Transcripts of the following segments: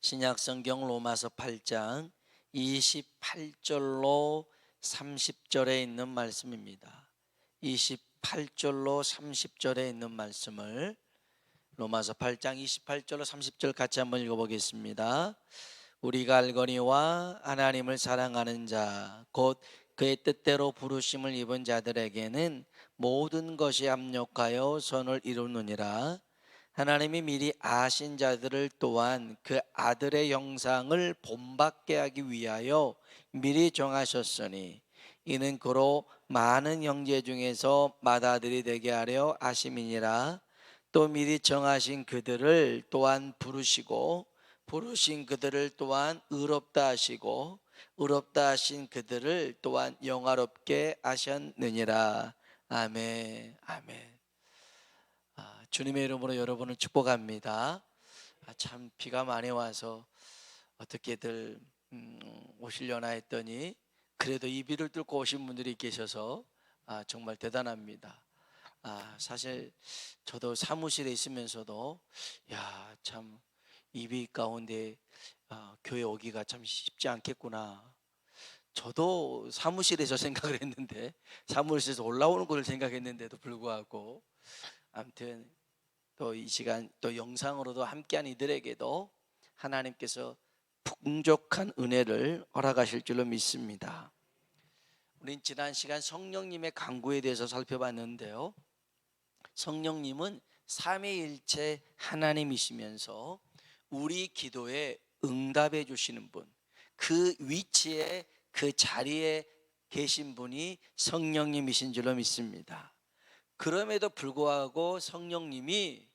신약성경 로마서 8장 28절로 30절에 있는 말씀입니다. 28절로 30절에 있는 말씀을 로마서 8장 28절로 30절 같이 한번 읽어보겠습니다. 우리가 알거니와 하나님을 사랑하는 자 곧 그의 뜻대로 부르심을 입은 자들에게는 모든 것이 합력하여 선을 이루느니라. 하나님이 미리 아신 자들을 또한 그 아들의 형상을 본받게 하기 위하여 미리 정하셨으니 이는 그로 많은 형제 중에서 맏아들이 되게 하려 하심이니라. 또 미리 정하신 그들을 또한 부르시고 부르신 그들을 또한 의롭다 하시고 의롭다 하신 그들을 또한 영화롭게 하셨느니라. 아멘. 아멘. 주님의 이름으로 여러분을 축복합니다. 참 비가 많이 와서 어떻게들 오시려나 했더니 그래도 이 비를 뚫고 오신 분들이 계셔서 정말 대단합니다. 사실 저도 사무실에 있으면서도 참 이 비 가운데 교회 오기가 참 쉽지 않겠구나. 저도 사무실에서 생각을 했는데 사무실에서 올라오는 것을 생각했는데도 불구하고 아무튼 또 이 시간 또 영상으로도 함께한 이들에게도 하나님께서 풍족한 은혜를 허락하실 줄로 믿습니다. 우린 지난 시간 성령님의 간구에 대해서 살펴봤는데요, 성령님은 삼위일체 하나님이시면서 우리 기도에 응답해 주시는 분, 그 위치에 그 자리에 계신 분이 성령님이신 줄로 믿습니다. 그럼에도 불구하고 성령님이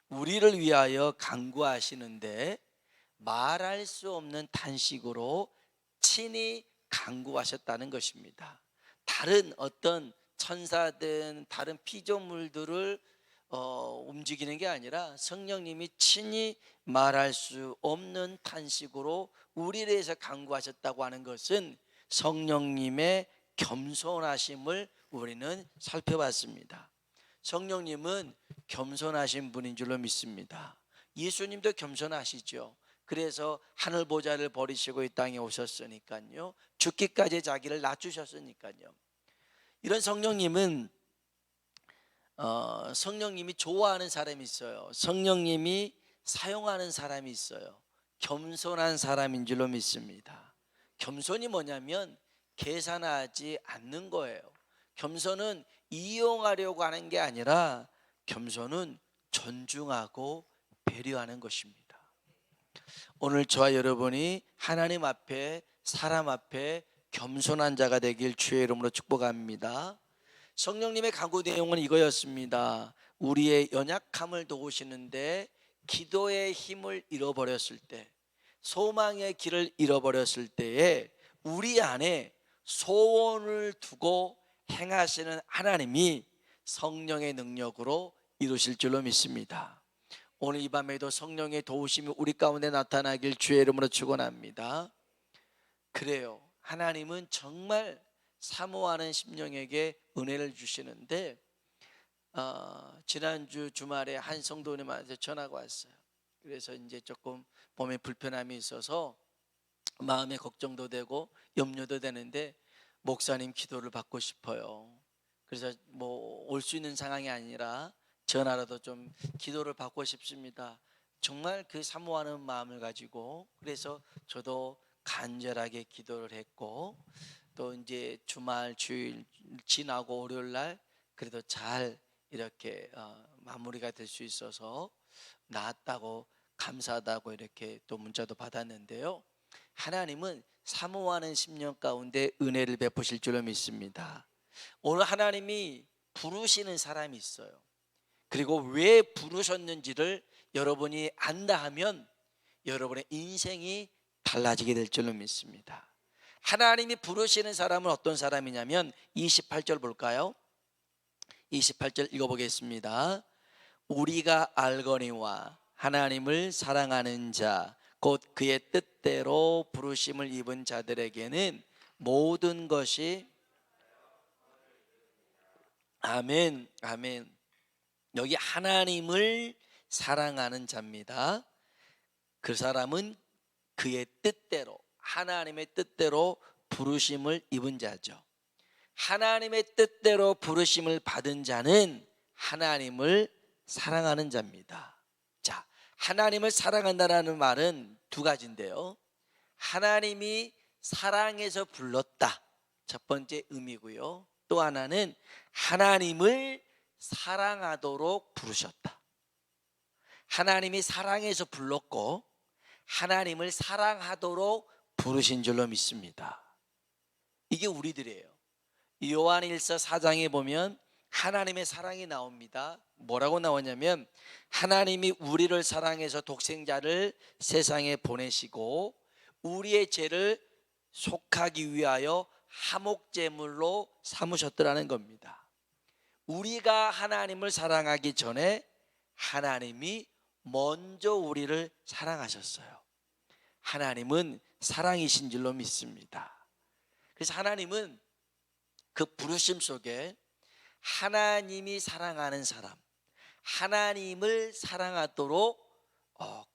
우리를 위하여 간구하시는데 말할 수 없는 탄식으로 친히 간구하셨다는 것입니다. 다른 어떤 천사든 다른 피조물들을 움직이는 게 아니라 성령님이 친히 말할 수 없는 탄식으로 우리를 위해서 간구하셨다고 하는 것은 성령님의 겸손하심을 우리는 살펴봤습니다. 성령님은 겸손하신 분인 줄로 믿습니다. 예수님도 겸손하시죠. 그래서 하늘 보좌를 버리시고 이 땅에 오셨으니까요, 죽기까지 자기를 낮추셨으니까요. 이런 성령님은 성령님이 좋아하는 사람이 있어요. 성령님이 사용하는 사람이 있어요. 겸손한 사람인 줄로 믿습니다. 겸손이 뭐냐면 계산하지 않는 거예요. 겸손은 이용하려고 하는 게 아니라 겸손은 존중하고 배려하는 것입니다. 오늘 저와 여러분이 하나님 앞에 사람 앞에 겸손한 자가 되길 주의 이름으로 축복합니다. 성령님의 간구 내용은 이거였습니다. 우리의 연약함을 도우시는데 기도의 힘을 잃어버렸을 때, 소망의 길을 잃어버렸을 때에 우리 안에 소원을 두고 행하시는 하나님이 성령의 능력으로 이루실 줄로 믿습니다. 오늘 이 밤에도 성령의 도우심이 우리 가운데 나타나길 주의 이름으로 축원합니다. 그래요, 하나님은 정말 사모하는 심령에게 은혜를 주시는데 지난주 주말에 한 성도님한테 전화가 왔어요. 그래서 이제 조금 몸에 불편함이 있어서 마음에 걱정도 되고 염려도 되는데 목사님 기도를 받고 싶어요. 그래서 뭐 올 수 있는 상황이 아니라 전화라도 좀 기도를 받고 싶습니다. 정말 그 사모하는 마음을 가지고 그래서 저도 간절하게 기도를 했고, 또 이제 주말 주일 지나고 월요일 날 그래도 잘 이렇게 마무리가 될 수 있어서 나았다고 감사하다고 이렇게 또 문자도 받았는데요, 하나님은 사모하는 심령 가운데 은혜를 베푸실 줄로 믿습니다. 오늘 하나님이 부르시는 사람이 있어요. 그리고 왜 부르셨는지를 여러분이 안다 하면 여러분의 인생이 달라지게 될 줄로 믿습니다. 하나님이 부르시는 사람은 어떤 사람이냐면 28절 볼까요? 28절 읽어보겠습니다. 우리가 알거니와 하나님을 사랑하는 자 곧 그의 뜻대로 부르심을 입은 자들에게는 모든 것이 아멘, 아멘. 여기 하나님을 사랑하는 자입니다. 그 사람은 그의 뜻대로, 하나님의 뜻대로 부르심을 입은 자죠. 하나님의 뜻대로 부르심을 받은 자는 하나님을 사랑하는 자입니다. 자, 하나님을 사랑한다라는 말은 두 가지인데요. 하나님이 사랑해서 불렀다, 첫 번째 의미고요. 또 하나는 하나님을 사랑하도록 부르셨다. 하나님이 사랑해서 불렀고 하나님을 사랑하도록 부르신 줄로 믿습니다. 이게 우리들이에요. 요한일서 4장에 보면 하나님의 사랑이 나옵니다. 뭐라고 나오냐면 하나님이 우리를 사랑해서 독생자를 세상에 보내시고 우리의 죄를 속하기 위하여 화목제물로 삼으셨더라는 겁니다. 우리가 하나님을 사랑하기 전에 하나님이 먼저 우리를 사랑하셨어요. 하나님은 사랑이신 줄로 믿습니다. 그래서 하나님은 그 부르심 속에 하나님이 사랑하는 사람, 하나님을 사랑하도록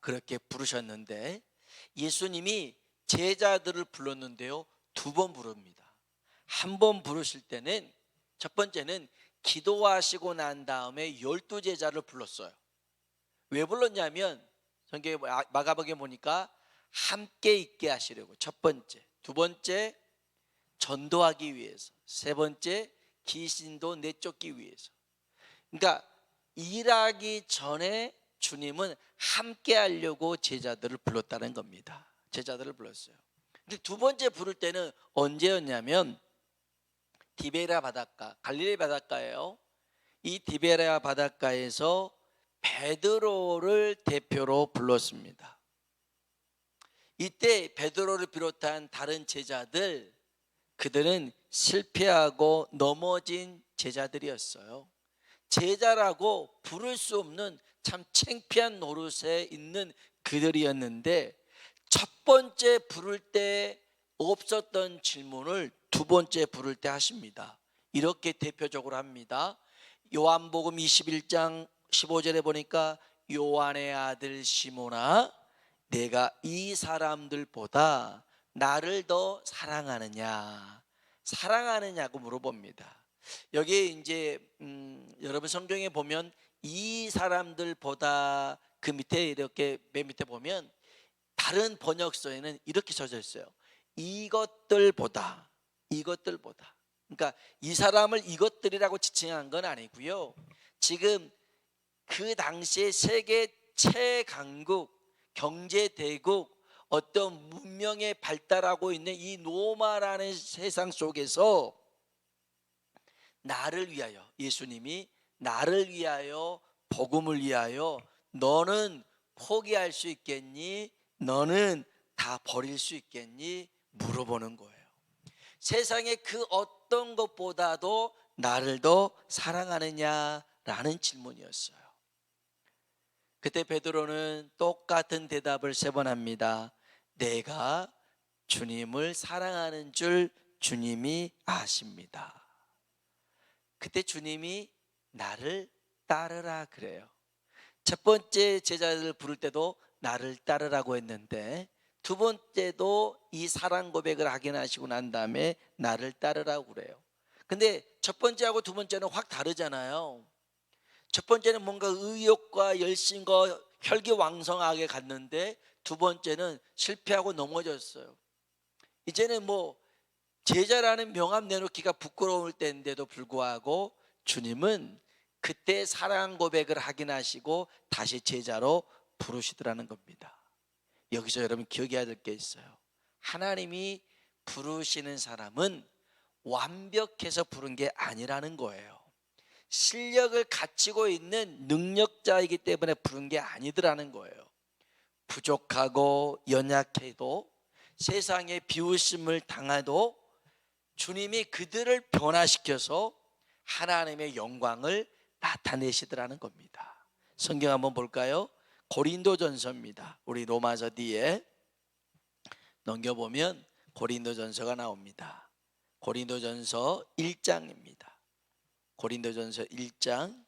그렇게 부르셨는데, 예수님이 제자들을 불렀는데요, 두 번 부릅니다. 한 번 부르실 때는 첫 번째는 기도하시고 난 다음에 12제자를 불렀어요. 왜 불렀냐면 성경에 마가복음에 보니까 함께 있게 하시려고, 첫 번째. 두 번째, 전도하기 위해서. 세 번째, 귀신도 내쫓기 위해서. 그러니까 일하기 전에 주님은 함께 하려고 제자들을 불렀다는 겁니다. 제자들을 불렀어요. 근데 두 번째 부를 때는 언제였냐면 디베랴 바닷가, 갈릴리 바닷가예요. 이 디베랴 바닷가에서 베드로를 대표로 불렀습니다. 이때 베드로를 비롯한 다른 제자들, 그들은 실패하고 넘어진 제자들이었어요. 제자라고 부를 수 없는 참 창피한 노릇에 있는 그들이었는데, 첫 번째 부를 때 없었던 질문을 두 번째 부를 때 하십니다. 이렇게 대표적으로 합니다. 요한복음 21장 15절에 보니까 요한의 아들 시몬아, 내가 이 사람들보다 나를 더 사랑하느냐고 물어봅니다. 여기에 이제 여러분 성경에 보면 이 사람들보다, 그 밑에 이렇게 맨 밑에 보면 다른 번역서에는 이렇게 써져 있어요. 이것들보다. 그러니까 이 사람을 이것들이라고 지칭한 건 아니고요. 지금 그 당시에 세계 최강국 경제대국, 어떤 문명에 발달하고 있는 이 로마라는 세상 속에서 나를 위하여, 예수님이 나를 위하여, 복음을 위하여 너는 포기할 수 있겠니? 너는 다 버릴 수 있겠니? 물어보는 거예요. 세상의 그 어떤 것보다도 나를 더 사랑하느냐라는 질문이었어요. 그때 베드로는 똑같은 대답을 3번 합니다. 내가 주님을 사랑하는 줄 주님이 아십니다. 그때 주님이 나를 따르라 그래요. 첫 번째 제자들을 부를 때도 나를 따르라고 했는데, 두 번째도 이 사랑 고백을 확인하시고 난 다음에 나를 따르라고 그래요. 근데 첫 번째하고 두 번째는 확 다르잖아요. 첫 번째는 뭔가 의욕과 열심과 혈기왕성하게 갔는데, 두 번째는 실패하고 넘어졌어요. 이제는 뭐 제자라는 명함 내놓기가 부끄러울 때인데도 불구하고 주님은 그때 사랑 고백을 확인하시고 다시 제자로 부르시더라는 겁니다. 여기서 여러분 기억해야 될 게 있어요. 하나님이 부르시는 사람은 완벽해서 부른 게 아니라는 거예요. 실력을 갖추고 있는 능력자이기 때문에 부른 게 아니더라는 거예요. 부족하고 연약해도, 세상에 비웃음을 당해도 주님이 그들을 변화시켜서 하나님의 영광을 나타내시더라는 겁니다. 성경 한번 볼까요? 고린도전서입니다. 우리 로마서 뒤에 넘겨보면 고린도전서가 나옵니다. 고린도전서 1장입니다. 고린도전서 1장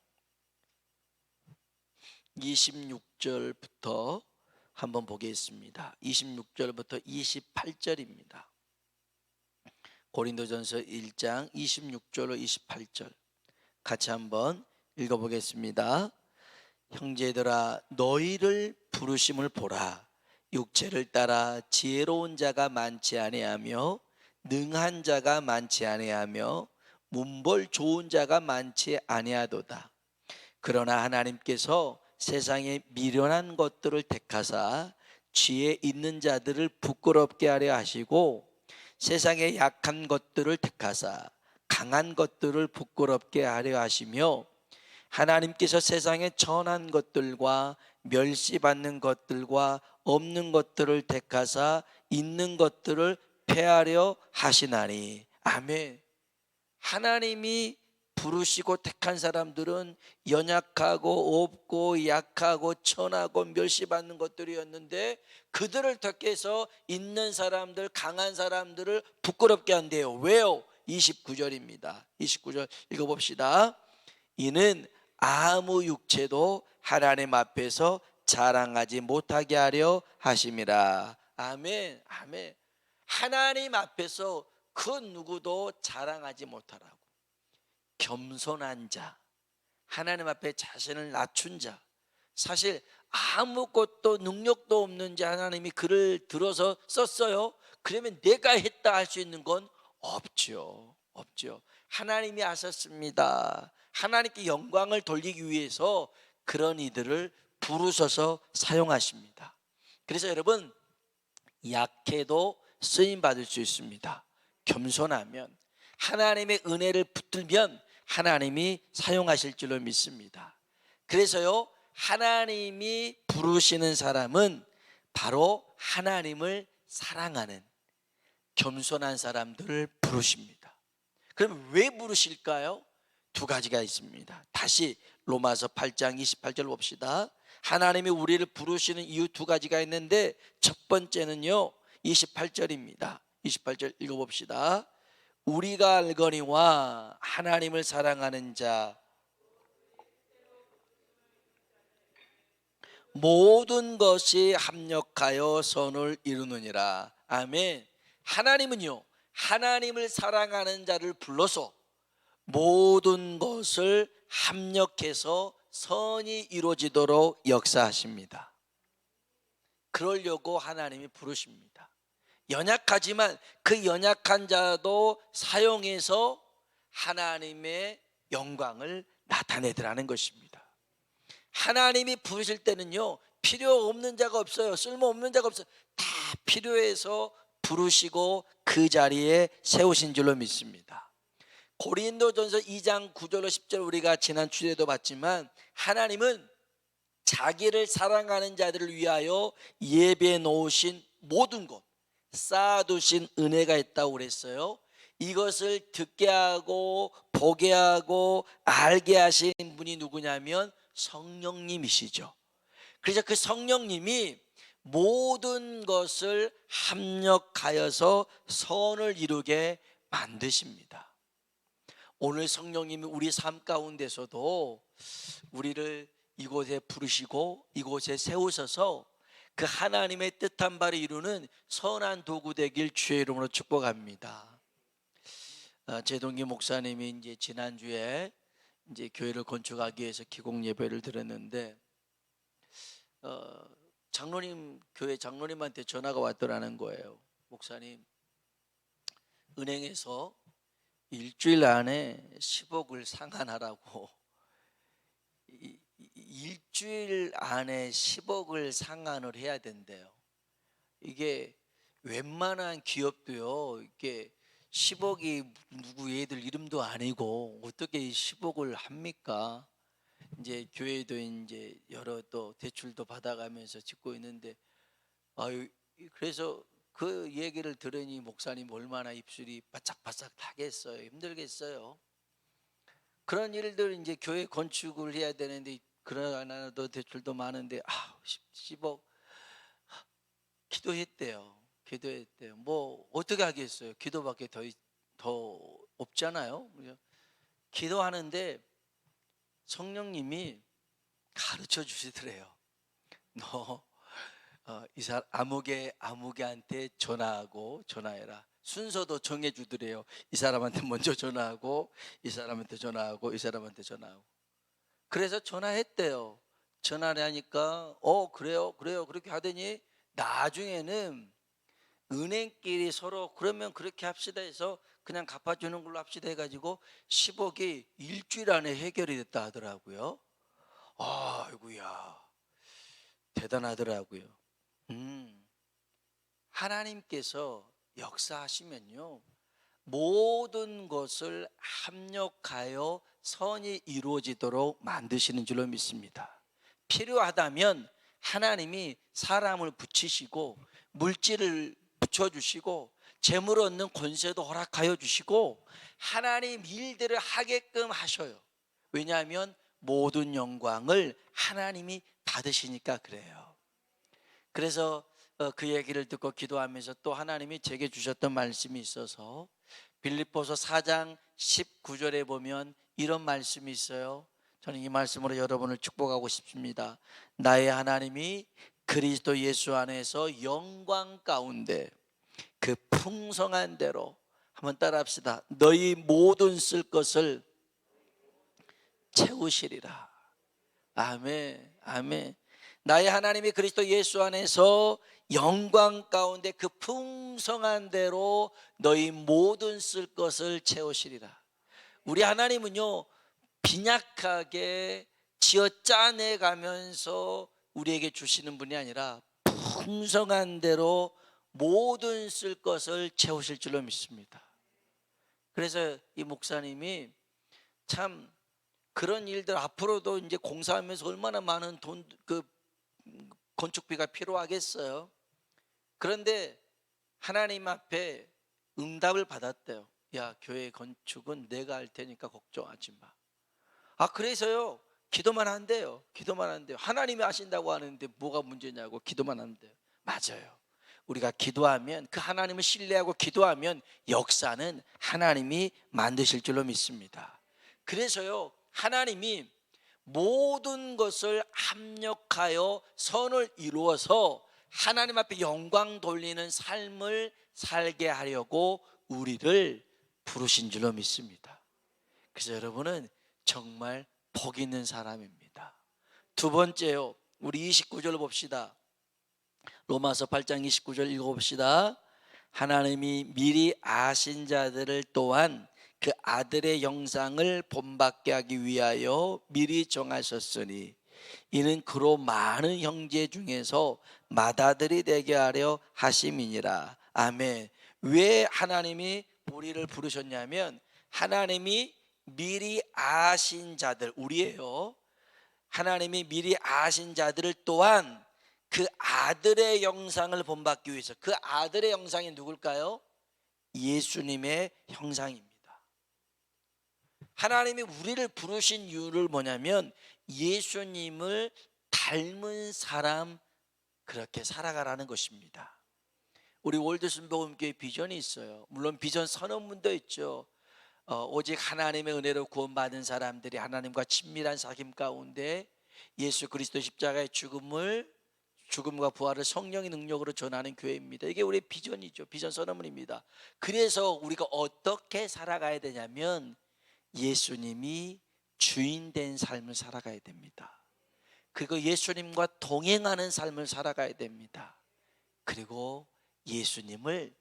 26절부터 한번 보겠습니다. 26절부터 28절입니다. 고린도전서 1장 26절로 28절 같이 한번 읽어보겠습니다. 형제들아, 너희를 부르심을 보라. 육체를 따라 지혜로운 자가 많지 아니하며 능한 자가 많지 아니하며 문벌 좋은 자가 많지 아니하도다. 그러나 하나님께서 세상에 미련한 것들을 택하사 지혜 있는 자들을 부끄럽게 하려 하시고 세상에 약한 것들을 택하사 강한 것들을 부끄럽게 하려 하시며 하나님께서 세상에 천한 것들과 멸시받는 것들과 없는 것들을 택하사 있는 것들을 폐하려 하시나니. 아멘. 하나님이 부르시고 택한 사람들은 연약하고 없고 약하고 천하고 멸시받는 것들이었는데 그들을 택해서 있는 사람들, 강한 사람들을 부끄럽게 한대요. 왜요? 29절입니다 29절 읽어봅시다. 이는 아무 육체도 하나님 앞에서 자랑하지 못하게 하려 하심이라. 아멘. 아멘. 하나님 앞에서 그 누구도 자랑하지 못하라고. 겸손한 자, 하나님 앞에 자신을 낮춘 자, 사실 아무것도 능력도 없는 자 하나님이 글을 들어서 썼어요. 그러면 내가 했다 할 수 있는 건 없죠. 없죠. 하나님이 하셨습니다. 하나님께 영광을 돌리기 위해서 그런 이들을 부르셔서 사용하십니다. 그래서 여러분, 약해도 쓰임 받을 수 있습니다. 겸손하면, 하나님의 은혜를 붙들면 하나님이 사용하실 줄로 믿습니다. 그래서요, 하나님이 부르시는 사람은 바로 하나님을 사랑하는 겸손한 사람들을 부르십니다. 그럼 왜 부르실까요? 두 가지가 있습니다. 다시 로마서 8장 28절 봅시다. 하나님이 우리를 부르시는 이유 두 가지가 있는데 첫 번째는요 28절입니다 28절 읽어봅시다. 우리가 알거니와 하나님을 사랑하는 자 모든 것이 합력하여 선을 이루느니라. 아멘. 하나님은요 하나님을 사랑하는 자를 불러서 모든 것을 합력해서 선이 이루어지도록 역사하십니다. 그러려고 하나님이 부르십니다. 연약하지만 그 연약한 자도 사용해서 하나님의 영광을 나타내더라는 것입니다. 하나님이 부르실 때는요 필요 없는 자가 없어요. 쓸모없는 자가 없어요. 다 필요해서 부르시고 그 자리에 세우신 줄로 믿습니다. 고린도전서 2장 9절로 10절 우리가 지난 주에도 봤지만 하나님은 자기를 사랑하는 자들을 위하여 예배해 놓으신 모든 것 쌓아두신 은혜가 있다고 그랬어요. 이것을 듣게 하고 보게 하고 알게 하신 분이 누구냐면 성령님이시죠. 그래서 그 성령님이 모든 것을 합력하여서 선을 이루게 만드십니다. 오늘 성령님이 우리 삶 가운데서도 우리를 이곳에 부르시고 이곳에 세우셔서 그 하나님의 뜻한 바를 이루는 선한 도구 되길 주의 이름으로 축복합니다. 제동기 목사님이 이제 지난주에 이제 교회를 건축하기 위해서 기공 예배를 드렸는데 장로님 교회 장로님한테 전화가 왔더라는 거예요. 목사님, 은행에서 일주일 안에 10억을 상환하라고. 일주일 안에 10억을 상환을 해야 된대요. 이게 웬만한 기업도요 이게 10억이 누구 얘들 이름도 아니고 어떻게 10억을 합니까? 이제 교회도 이제 여러 또 대출도 받아가면서 짓고 있는데 그래서 그 얘기를 들으니 목사님 얼마나 입술이 바짝바짝 타겠어요. 힘들겠어요. 그런 일들 이제 교회 건축을 해야 되는데 그러나도 대출도 많은데 10억 기도했대요. 뭐 어떻게 하겠어요? 기도밖에 더 없잖아요. 기도하는데 성령님이 가르쳐 주시더래요. 너 아무개한테 전화해라. 순서도 정해주더래요. 이 사람한테 먼저 전화하고, 이 사람한테 전화하고, 이 사람한테 전화하고. 그래서 전화했대요. 전화를 하니까 그래요 그렇게 하더니 나중에는 은행끼리 서로 그러면 그렇게 합시다 해서 그냥 갚아주는 걸로 합시다 해가지고 10억이 일주일 안에 해결이 됐다 하더라고요. 아이고야, 대단하더라고요. 하나님께서 역사하시면요, 모든 것을 합력하여 선이 이루어지도록 만드시는 줄로 믿습니다. 필요하다면 하나님이 사람을 붙이시고 물질을 붙여주시고 재물 얻는 권세도 허락하여 주시고 하나님 일들을 하게끔 하셔요. 왜냐하면 모든 영광을 하나님이 받으시니까 그래요. 그래서 그 얘기를 듣고 기도하면서 또 하나님이 제게 주셨던 말씀이 있어서 빌립보서 4장 19절에 보면 이런 말씀이 있어요. 저는 이 말씀으로 여러분을 축복하고 싶습니다. 나의 하나님이 그리스도 예수 안에서 영광 가운데 그 풍성한 대로, 한번 따라합시다. 너희 모든 쓸 것을 채우시리라. 아멘, 아멘. 나의 하나님이 그리스도 예수 안에서 영광 가운데 그 풍성한 대로 너희 모든 쓸 것을 채우시리라. 우리 하나님은요, 빈약하게 지어 짜내 가면서 우리에게 주시는 분이 아니라 풍성한 대로 모든 쓸 것을 채우실 줄로 믿습니다. 그래서 이 목사님이 참 그런 일들 앞으로도 이제 공사하면서 얼마나 많은 건축비가 필요하겠어요. 그런데 하나님 앞에 응답을 받았대요. 야, 교회 건축은 내가 할 테니까 걱정하지 마. 그래서요, 기도만 한대요. 기도만 한대요. 하나님이 하신다고 하는데 뭐가 문제냐고. 기도만 한대요. 맞아요. 우리가 기도하면, 그 하나님을 신뢰하고 기도하면 역사는 하나님이 만드실 줄로 믿습니다. 그래서요, 하나님이 모든 것을 합력하여 선을 이루어서 하나님 앞에 영광 돌리는 삶을 살게 하려고 우리를 부르신 줄로 믿습니다. 그래서 여러분은 정말 복 있는 사람입니다. 두 번째요, 우리 29절 봅시다. 로마서 8장 29절 읽어봅시다. 하나님이 미리 아신 자들을 또한 그 아들의 영상을 본받게 하기 위하여 미리 정하셨으니 이는 그로 많은 형제 중에서 맏아들이 되게 하려 하심이니라. 아멘. 왜 하나님이 우리를 부르셨냐면 하나님이 미리 아신 자들, 우리예요. 하나님이 미리 아신 자들을 또한 그 아들의 영상을 본받기 위해서. 그 아들의 영상이 누굴까요? 예수님의 형상입니다. 하나님이 우리를 부르신 이유를 뭐냐면 예수님을 닮은 사람, 그렇게 살아가라는 것입니다. 우리 월드순복음교회 비전이 있어요. 물론 비전 선언문도 있죠. 오직 하나님의 은혜로 구원받은 사람들이 하나님과 친밀한 사귐 가운데 예수 그리스도 십자가의 죽음과 부활을 성령의 능력으로 전하는 교회입니다. 이게 우리의 비전이죠. 비전 선언문입니다. 그래서 우리가 어떻게 살아가야 되냐면 예수님이 주인 된 삶을 살아가야 됩니다. 그리고 예수님과 동행하는 삶을 살아가야 됩니다. 그리고 예수님을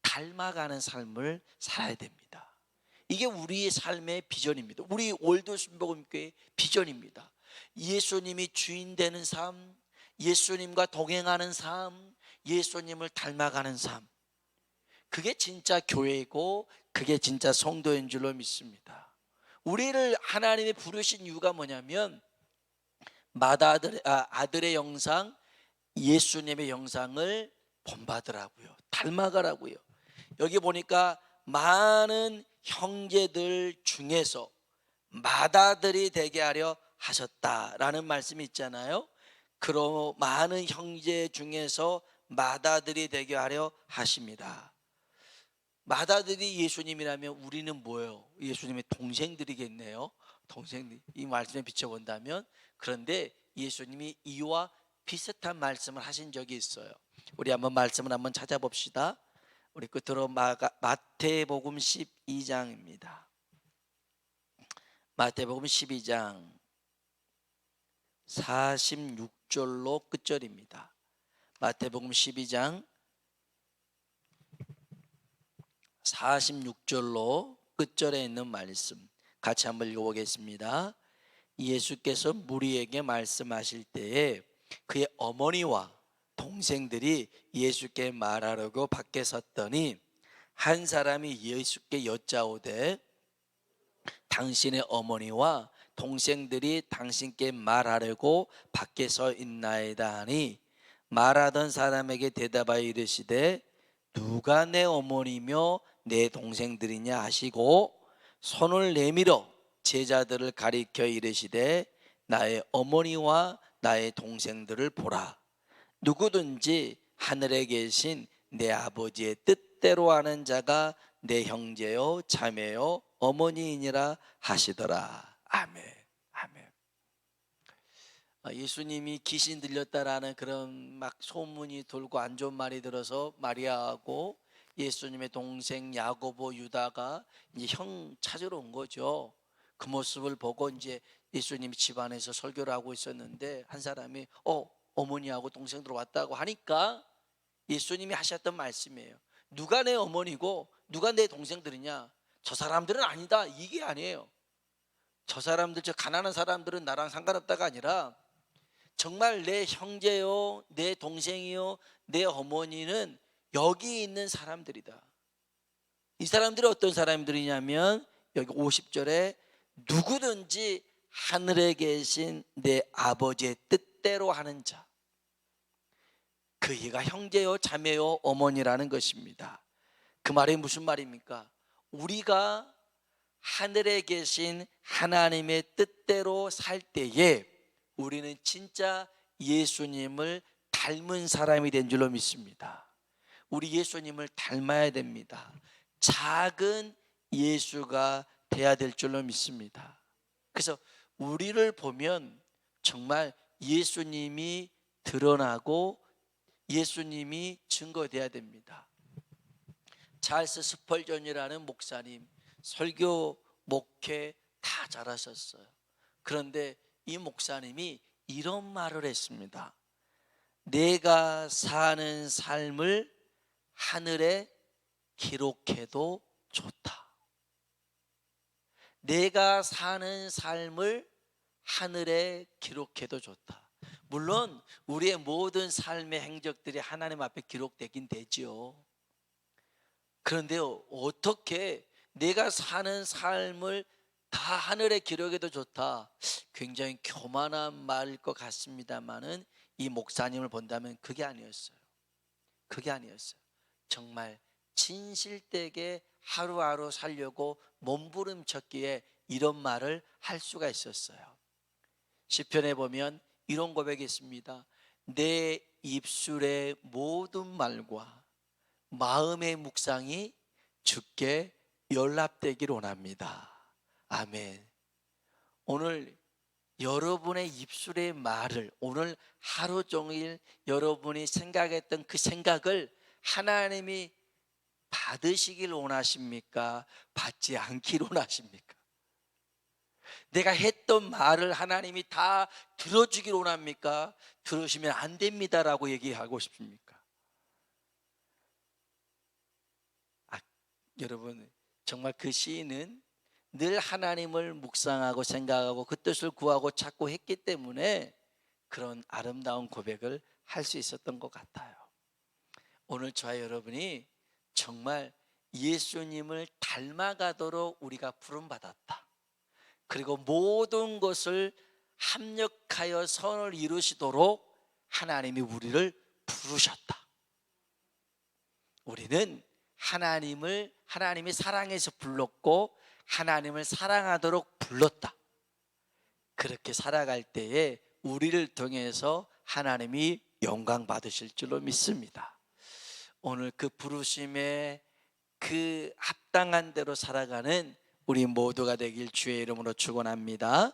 닮아가는 삶을 살아야 됩니다. 이게 우리의 삶의 비전입니다. 우리 월드순복음교회의 비전입니다. 예수님이 주인 되는 삶, 예수님과 동행하는 삶, 예수님을 닮아가는 삶, 그게 진짜 교회이고 그게 진짜 성도인 줄로 믿습니다. 우리를 하나님이 부르신 이유가 뭐냐면 아들의 영상, 예수님의 영상을 본받으라고요. 닮아가라고요. 여기 보니까 많은 형제들 중에서 맏아들이 되게 하려 하셨다라는 말씀이 있잖아요. 그러 많은 형제 중에서 맏아들이 되게 하려 하십니다. 맏아들이 예수님이라면 우리는 뭐예요? 예수님의 동생들이겠네요. 동생들, 이 말씀에 비춰본다면. 그런데 예수님이 이와 비슷한 말씀을 하신 적이 있어요. 우리 한번 말씀을 한번 찾아봅시다. 우리 끝으로 마태복음 12장입니다. 마태복음 12장 46절로 끝절입니다. 마태복음 12장 46절로 끝절에 있는 말씀 같이 한번 읽어보겠습니다. 예수께서 무리에게 말씀하실 때에 그의 어머니와 동생들이 예수께 말하려고 밖에 섰더니 한 사람이 예수께 여짜오되 당신의 어머니와 동생들이 당신께 말하려고 밖에 서 있나이다 하니 말하던 사람에게 대답하여 이르시되 누가 내 어머니며 내 동생들이냐 하시고 손을 내밀어 제자들을 가리켜 이르시되 나의 어머니와 나의 동생들을 보라. 누구든지 하늘에 계신 내 아버지의 뜻대로 하는 자가 내 형제요 자매요 어머니이니라 하시더라. 아멘. 아멘. 예수님이 귀신 들렸다라는 그런 막 소문이 돌고 안 좋은 말이 들어서 마리아하고 예수님의 동생 야고보 유다가 이제 형 찾으러 온 거죠. 그 모습을 보고 이제 예수님이 집안에서 설교를 하고 있었는데 한 사람이 어머니하고 동생들 왔다고 하니까 예수님이 하셨던 말씀이에요. 누가 내 어머니고 누가 내 동생들이냐? 저 사람들은 아니다. 이게 아니에요. 저 사람들, 저 가난한 사람들은 나랑 상관없다가 아니라 정말 내 형제요, 내 동생이요, 내 어머니는 여기 있는 사람들이다. 이 사람들이 어떤 사람들이냐면 여기 50절에 누구든지 하늘에 계신 내 아버지의 뜻대로 하는 자, 그이가 형제요 자매요 어머니라는 것입니다. 그 말이 무슨 말입니까? 우리가 하늘에 계신 하나님의 뜻대로 살 때에 우리는 진짜 예수님을 닮은 사람이 된 줄로 믿습니다. 우리 예수님을 닮아야 됩니다. 작은 예수가 돼야 될 줄로 믿습니다. 그래서 우리를 보면 정말 예수님이 드러나고 예수님이 증거돼야 됩니다. 찰스 스펄전이라는 목사님 설교, 목회 다 잘하셨어요. 그런데 이 목사님이 이런 말을 했습니다. 내가 사는 삶을 하늘에 기록해도 좋다. 내가 사는 삶을 하늘에 기록해도 좋다. 물론 우리의 모든 삶의 행적들이 하나님 앞에 기록되긴 되지요. 그런데 어떻게 내가 사는 삶을 다 하늘에 기록해도 좋다. 굉장히 교만한 말일 것 같습니다만은 이 목사님을 본다면 그게 아니었어요. 그게 아니었어요. 정말 진실되게 하루하루 살려고 몸부림쳤기에 이런 말을 할 수가 있었어요. 시편에 보면 이런 고백이 있습니다. 내 입술의 모든 말과 마음의 묵상이 주께 연락되기를 원합니다. 아멘. 오늘 여러분의 입술의 말을 오늘 하루 종일 여러분이 생각했던 그 생각을 하나님이 받으시길 원하십니까? 받지 않기를 원하십니까? 내가 했던 말을 하나님이 다 들어주길 원합니까? 들으시면 안 됩니다라고 얘기하고 싶습니까? 여러분 정말 그 시인은 늘 하나님을 묵상하고 생각하고 그 뜻을 구하고 찾고 했기 때문에 그런 아름다운 고백을 할 수 있었던 것 같아요. 오늘 저와 여러분이 정말 예수님을 닮아가도록 우리가 부름받았다. 그리고 모든 것을 합력하여 선을 이루시도록 하나님이 우리를 부르셨다. 우리는 하나님이 사랑해서 불렀고 하나님을 사랑하도록 불렀다. 그렇게 살아갈 때에 우리를 통해서 하나님이 영광 받으실 줄로 믿습니다. 오늘 그 부르심에 그 합당한 대로 살아가는 우리 모두가 되길 주의 이름으로 축원합니다.